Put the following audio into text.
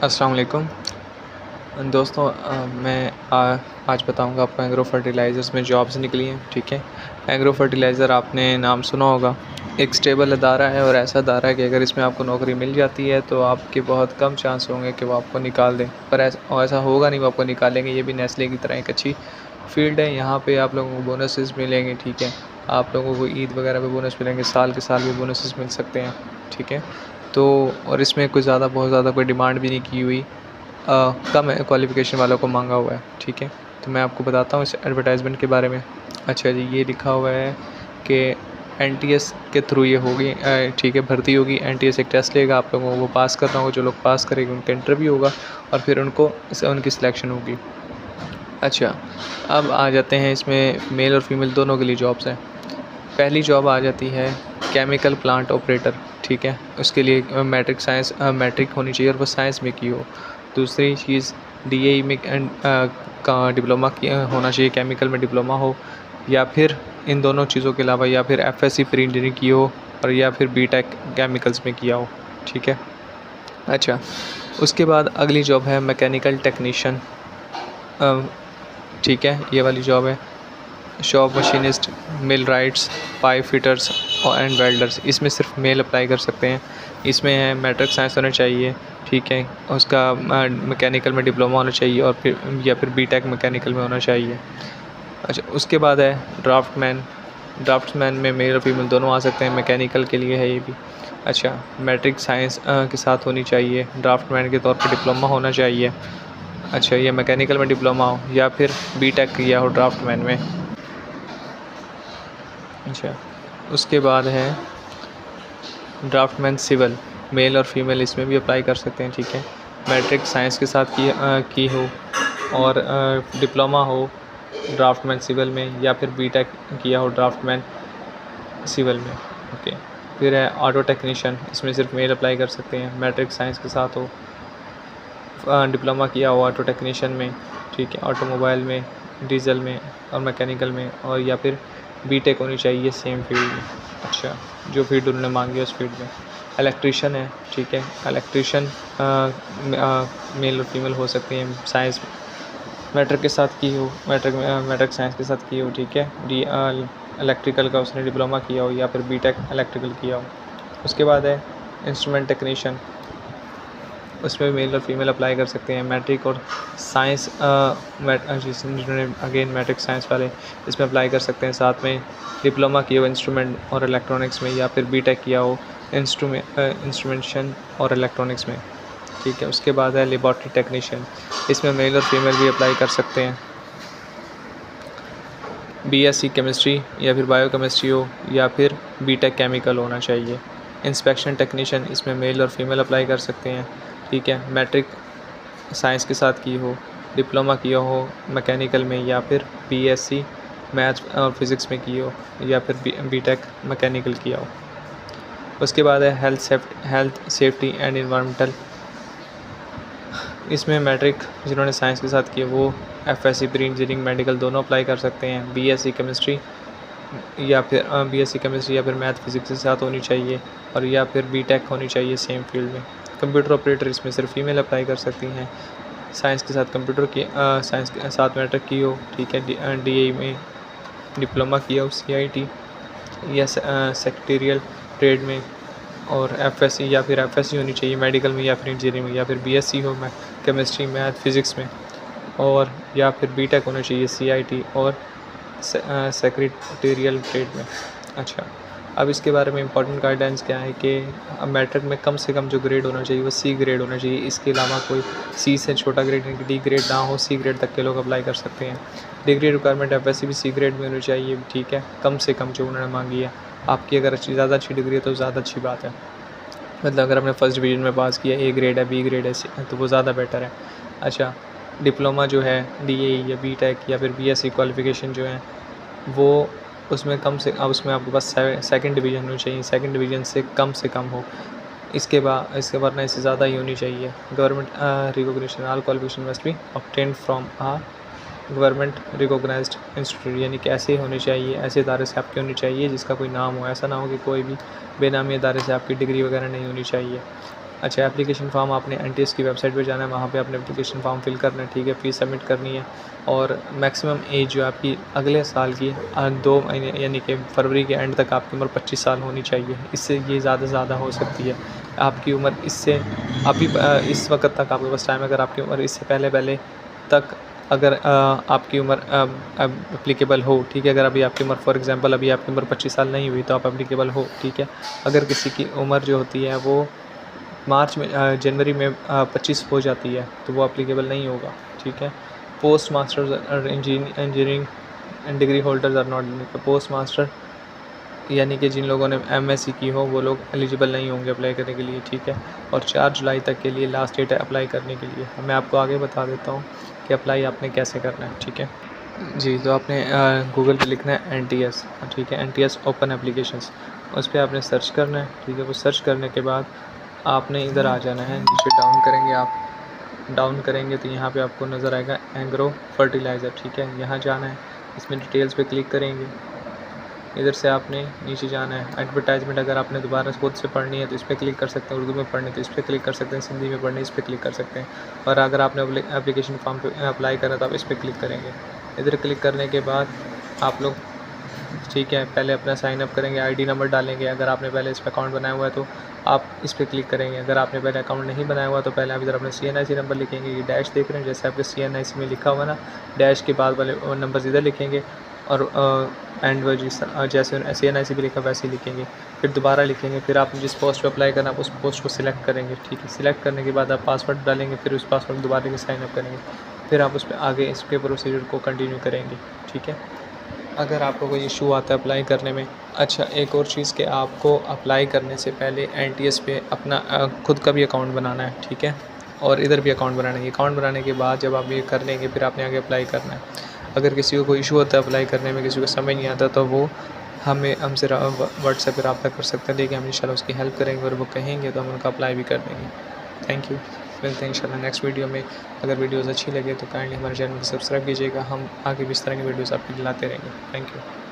अस्सलाम वालेकुम दोस्तों। मैं आज बताऊंगा आपको एग्रो फर्टिलाइज़र्स में जॉब्स निकली हैं। ठीक है, एग्रो फर्टिलाइज़र आपने नाम सुना होगा। एक स्टेबल अदारा है और ऐसा अदारा है कि अगर इसमें आपको नौकरी मिल जाती है तो आपके बहुत कम चांस होंगे कि वो आपको निकाल दें। पर ऐसा होगा नहीं, वो आपको निकालेंगे। ये भी नेस्ले की तरह एक अच्छी फील्ड है। यहाँ पे आप लोगों को बोनसेस मिलेंगे। ठीक है, आप लोगों को ईद वगैरह पे बोनस मिलेंगे, साल के साल भी बोनसेस मिल सकते हैं। ठीक है, तो और इसमें कोई बहुत ज़्यादा कोई डिमांड भी नहीं की हुई। कम क्वालिफ़िकेशन वालों को मांगा हुआ है। ठीक है, तो मैं आपको बताता हूँ इस एडवर्टाइजमेंट के बारे में। अच्छा जी, ये लिखा हुआ है कि एनटीएस के थ्रू ये होगी। ठीक है, भर्ती होगी। एनटीएस एक टेस्ट लेगा, आप लोगों को वो पास करना होगा। जो लोग पास करेंगे उनका इंटरव्यू होगा और फिर उनकी सिलेक्शन होगी। अच्छा, अब आ जाते हैं इसमें मेल और फीमेल दोनों के लिए जॉब्स हैं। पहली जॉब आ जाती है केमिकल प्लांट ऑपरेटर। ठीक है, उसके लिए मैट्रिक होनी चाहिए और वो साइंस में की हो। दूसरी चीज़ डीएई में का डिप्लोमा होना चाहिए, केमिकल में डिप्लोमा हो, या फिर इन दोनों चीज़ों के अलावा या फिर एफएससी प्री इंजीनियरिंग की हो और या फिर बीटेक केमिकल्स में किया हो। ठीक है, अच्छा, उसके बाद अगली जॉब है मैकेनिकल टेक्नीशियन। ठीक है, ये वाली जॉब है। शॉप मशीनिस्ट, मिल राइट्स, पाइप फिटर्स और एंड वेल्डर्स। इसमें सिर्फ मेल अप्लाई कर सकते हैं। इसमें है मैट्रिक साइंस होना चाहिए। ठीक है, उसका मैकेनिकल में डिप्लोमा होना चाहिए और फिर बीटेक मैकेनिकल में होना चाहिए। अच्छा, उसके बाद है ड्राफ्ट्समैन में मेल और फीमेल दोनों आ सकते हैं। मैकेनिकल के लिए है ये भी। अच्छा, मैट्रिक साइंस के साथ होनी चाहिए। ड्राफ्टमैन के तौर पर डिप्लोमा होना चाहिए। अच्छा, ये मैकेनिकल में डिप्लोमा हो या फिर बीटेक किया हो ड्राफ्टमैन में। अच्छा, उसके बाद है ड्राफ्टमैन सिविल, मेल और फीमेल इसमें भी अप्लाई कर सकते हैं। ठीक है, मैट्रिक साइंस के साथ की हो और डिप्लोमा हो ड्राफ्टमैन सिविल में, या फिर बीटेक किया हो ड्राफ्टमैन सिविल में। ओके, फिर है ऑटो टेक्नीशियन। इसमें सिर्फ मेल अप्लाई कर सकते हैं। मैट्रिक साइंस के साथ हो, डिप्लोमा किया हो ऑटो टेक्नीशियन में। ठीक है, ऑटोमोबाइल में, डीजल में और मैकेनिकल में, और या फिर बीटेक होनी चाहिए सेम फील्ड में। अच्छा, जो फील्ड उन्होंने मांगी है उस फील्ड में। इलेक्ट्रीशियन है। ठीक है, इलेक्ट्रीशियन मेल और फीमेल हो सकती हैं। साइंस मैट्रिक के साथ की हो, मैट्रिक साइंस के साथ की हो। ठीक है, इलेक्ट्रिकल का उसने डिप्लोमा किया हो या फिर बीटेक इलेक्ट्रिकल किया हो। उसके बाद है इंस्ट्रूमेंट टेक्नीशियन। उसमें मेल और फीमेल अप्लाई कर सकते हैं। मैट्रिक और साइंस जिन्होंने अगेन मैट्रिक साइंस वाले इसमें अप्लाई कर सकते हैं। साथ में डिप्लोमा किया हो इंस्ट्रूमेंट और इलेक्ट्रॉनिक्स में, या फिर बीटेक किया हो इंस्ट्रूमेंटेशन और इलेक्ट्रॉनिक्स में। ठीक है, उसके बाद है लेबॉर्ट्री टेक्नीशियन। इसमें मेल और फीमेल भी अप्लाई कर सकते हैं। बीएससी केमिस्ट्री या फिर बायोकेमिस्ट्री हो या फिर बीटेक केमिकल होना चाहिए। इंस्पेक्शन टेक्नीशियन, इसमें मेल और फीमेल अप्लाई कर सकते हैं। ठीक है, मैट्रिक साइंस के साथ की हो, डिप्लोमा किया हो मैकेनिकल में, या फिर बीएससी मैथ्स और फिज़िक्स में की हो, या फिर बीटेक मैकेनिकल किया हो। उसके बाद है हेल्थ सेफ्टी एंड इन्वायरमेंटल। इसमें मैट्रिक जिन्होंने साइंस के साथ की वो एफएससी प्री इंजीनियरिंग मेडिकल दोनों अप्लाई कर सकते हैं। बीएससी केमिस्ट्री या फिर मैथ फिज़िक्स के साथ होनी चाहिए, और या फिर बीटेक होनी चाहिए सेम फील्ड में। कंप्यूटर ऑपरेटर, इसमें सिर्फ फीमेल अप्लाई कर सकती हैं। साइंस के साथ साइंस के साथ मैट्रिक की हो। ठीक है, डीएई में डिप्लोमा किया हो, सीआईटी या सेक्रेटरियल ट्रेड में, और एफएससी या फिर एफएससी होनी चाहिए मेडिकल में या फिर इंजीनियरिंग में, या फिर बीएससी हो केमिस्ट्री मैथ फिज़िक्स में, और या फिर बीटेक होना चाहिए सीआईटी और सेक्रेटरियल ट्रेड में। अच्छा, अब इसके बारे में इंपॉर्टेंट गाइडलाइंस क्या है कि अब मैट्रिक में कम से कम जो ग्रेड होना चाहिए वो सी ग्रेड होना चाहिए। इसके अलावा कोई सी से छोटा ग्रेड यानी कि डी ग्रेड ना हो, सी ग्रेड तक के लोग अप्लाई कर सकते हैं। डिग्री रिक्वायरमेंट एफएससी भी सी ग्रेड में होनी चाहिए। ठीक है, कम से कम जो उन्होंने मांगी है। आपकी अगर ज़्यादा अच्छी डिग्री है तो ज़्यादा अच्छी बात है। मतलब अगर आपने फर्स्ट डिवीज़न में पास किया, ए ग्रेड है, बी ग्रेड है, तो वो ज़्यादा बेटर है। अच्छा, डिप्लोमा जो है डीएई या बीटेक या फिर बीएससी क्वालिफ़िकेशन जो है वो उसमें कम से अब उसमें आपके पास सेकंड डिवीज़न होनी चाहिए। सेकंड डिवीज़न से कम हो। इसके वरना इससे ज़्यादा ही होनी चाहिए। Government recognition all qualification must be obtained from a government recognized institute, यानी कि ऐसे होने चाहिए, ऐसे इदारे से आपकी होनी चाहिए जिसका कोई नाम हो। ऐसा ना हो कि कोई भी बेनामी इदारे से आपकी डिग्री वगैरह नहीं होनी चाहिए। अच्छा, एप्लीकेशन फ़ॉर्म आपने एनटीएस की वेबसाइट पे जाना है, वहाँ पे आपने एप्लीकेशन फ़ॉर्म फिल करना है, ठीक है, फ़ीस सबमिट करनी है और मैक्सिमम एज जो आपकी अगले साल की 2 महीने यानी कि फरवरी के एंड तक आपकी उम्र 25 साल होनी चाहिए। इससे ये ज़्यादा से ज़्यादा हो सकती है। आपकी उम्र इससे अभी इस वक़्त तक आपके पास टाइम है, अगर आपकी उम्र इससे पहले तक अगर आपकी उम्र एप्लीकेबल हो, ठीक है, अगर अभी आपकी उम्र फॉर एग्ज़ाम्पल अभी आपकी उम्र 25 साल नहीं हुई तो आप एप्लीकेबल हो, ठीक है। अगर किसी की उम्र जो होती है वो मार्च में जनवरी में 25 हो जाती है तो वो एप्लीकेबल नहीं होगा, ठीक है। पोस्ट मास्टर्स और engineering and degree holders are not post master यानी कि जिन लोगों ने एमएससी की हो वो लोग एलिजिबल नहीं होंगे अप्लाई करने के लिए, ठीक है। और 4 जुलाई तक के लिए लास्ट डेट है अप्लाई करने के लिए। मैं आपको आगे बता देता हूँ कि अप्लाई आपने कैसे करना है, ठीक है। जी, तो आपने गूगल पे लिखना है एनटीएस, ठीक है, एनटीएस ओपन एप्लीकेशंस, उस पर आपने सर्च करना है, ठीक है। वो सर्च करने के बाद आपने इधर आ जाना है, नीचे डाउन करेंगे आप, डाउन करेंगे तो यहाँ पे आपको नज़र आएगा एग्रो फर्टिलाइज़र, ठीक है। यहाँ जाना है, इसमें डिटेल्स पे क्लिक करेंगे, इधर से आपने नीचे जाना है। एडवर्टाइजमेंट अगर आपने दोबारा खुद से पढ़नी है तो इस पर क्लिक कर सकते हैं, उर्दू में पढ़नी है तो इस पर क्लिक कर सकते हैं, हिंदी में पढ़नी है इस पर क्लिक कर सकते हैं। और अगर आपने एप्लीकेशन फॉर्म पे अप्लाई करना तो आप इस पर क्लिक करेंगे। इधर क्लिक करने के बाद आप लोग, ठीक है, पहले अपना साइन अप करेंगे, आईडी नंबर डालेंगे। अगर आपने पहले इस पर अकाउंट बनाया हुआ है तो आप इस पर क्लिक करेंगे। अगर आपने पहले अकाउंट नहीं बनाया हुआ तो पहले आप इधर अपना CNIC नंबर लिखेंगे। ये डैश देख रहे हैं जैसे आपके CNIC में लिखा हुआ ना, डैश के बाद वाले नंबर इधर लिखेंगे और एंड जैसे CNIC भी लिखा वैसे ही लिखेंगे, फिर दोबारा लिखेंगे। फिर आप जिस पोस्ट पे अप्लाई करना आप उस पोस्ट को सिलेक्ट करेंगे, ठीक है। सिलेक्ट करने के बाद आप पासवर्ड डालेंगे, फिर उस पासवर्ड दोबारा साइन अप करेंगे, फिर आप उस पर आगे इसके प्रोसीजर को कंटिन्यू करेंगे, ठीक है। अगर आपको कोई इशू आता है अप्लाई करने में, अच्छा एक और चीज़ कि आपको अप्लाई करने से पहले एनटीएस पे अपना खुद का भी अकाउंट बनाना है, ठीक है, और इधर भी अकाउंट बनाना है। अकाउंट बनाने के बाद जब आप ये कर लेंगे फिर आपने आगे अप्लाई करना है। अगर किसी को कोई इशू होता है अप्लाई करने में, किसी को समझ नहीं आता तो वो हमसे व्हाट्सएप पर रब्ता कर सकते हैं, लेकिन हम इंशाल्लाह उसकी हेल्प करेंगे और वो कहेंगे तो हम उनका अप्लाई भी कर देंगे। थैंक यू, मिलते हैं इंशाल्लाह नेक्स्ट वीडियो में। अगर वीडियोज़ अच्छी लगे तो काइंडली हमारे चैनल को सब्सक्राइब कीजिएगा, हम आगे भी इस तरह की वीडियोज़ आपके लिए लाते रहेंगे। Thank you.